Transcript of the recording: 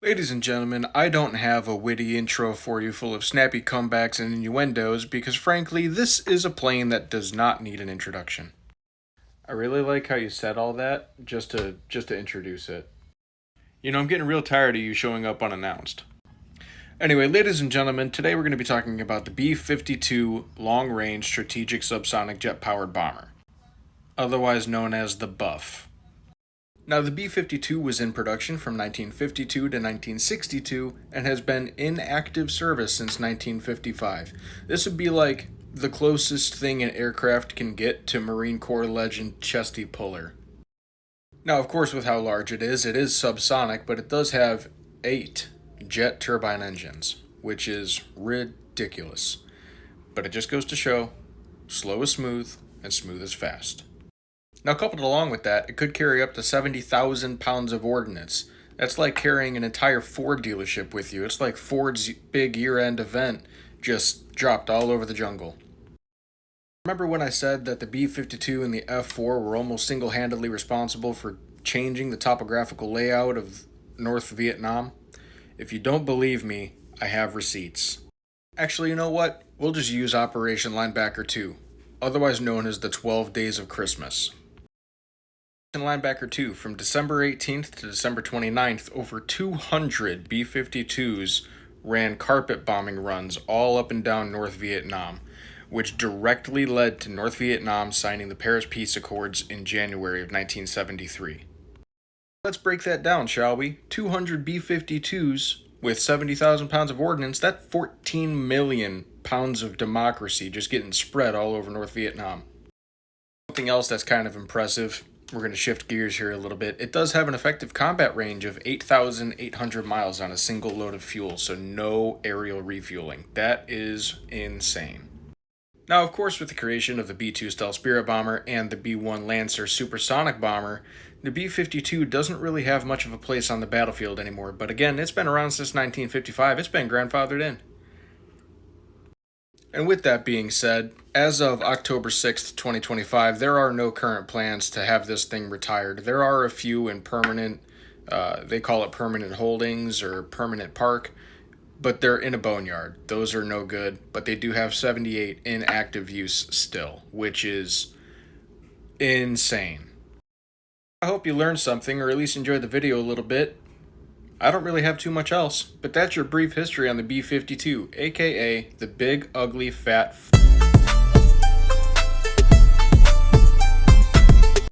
Ladies and gentlemen, I don't have a witty intro for you full of snappy comebacks and innuendos because frankly, this is a plane that does not need an introduction. I really like how you said all that just to introduce it. You know, I'm getting real tired of you showing up unannounced. Anyway, ladies and gentlemen, today we're going to be talking about the B-52 long-range strategic subsonic jet-powered bomber, otherwise known as the Buff. Now, the B-52 was in production from 1952 to 1962 and has been in active service since 1955. This would be like the closest thing an aircraft can get to Marine Corps legend Chesty Puller. Now, of course, with how large it is subsonic, but it does have 8 jet turbine engines, which is ridiculous. But it just goes to show, slow is smooth, and smooth is fast. Now, coupled along with that, it could carry up to 70,000 pounds of ordnance. That's like carrying an entire Ford dealership with you. It's like Ford's big year-end event just dropped all over the jungle. Remember when I said that the B-52 and the F-4 were almost single-handedly responsible for changing the topographical layout of North Vietnam? If you don't believe me, I have receipts. Actually, you know what? We'll just use Operation Linebacker 2, otherwise known as the 12 Days of Christmas. Linebacker 2, from December 18th to December 29th, over 200 B-52s ran carpet bombing runs all up and down North Vietnam, which directly led to North Vietnam signing the Paris Peace Accords in January of 1973. Let's break that down, shall we? 200 B-52s with 70,000 pounds of ordnance, that's 14 million pounds of democracy just getting spread all over North Vietnam. Something else that's kind of impressive, we're going to shift gears here a little bit. It does have an effective combat range of 8,800 miles on a single load of fuel, so no aerial refueling. That is insane. Now, of course, with the creation of the B-2 Stealth Spirit bomber and the B-1 Lancer supersonic bomber, the B-52 doesn't really have much of a place on the battlefield anymore, but again, it's been around since 1955. It's been grandfathered in. And with that being said, as of October 6th, 2025, there are no current plans to have this thing retired. There are a few in permanent, they call it permanent holdings or permanent park, but they're in a boneyard. Those are no good, but they do have 78 in active use still, which is insane. I hope you learned something, or at least enjoyed the video a little bit. I don't really have too much else, but that's your brief history on the B-52, aka the big, ugly, fat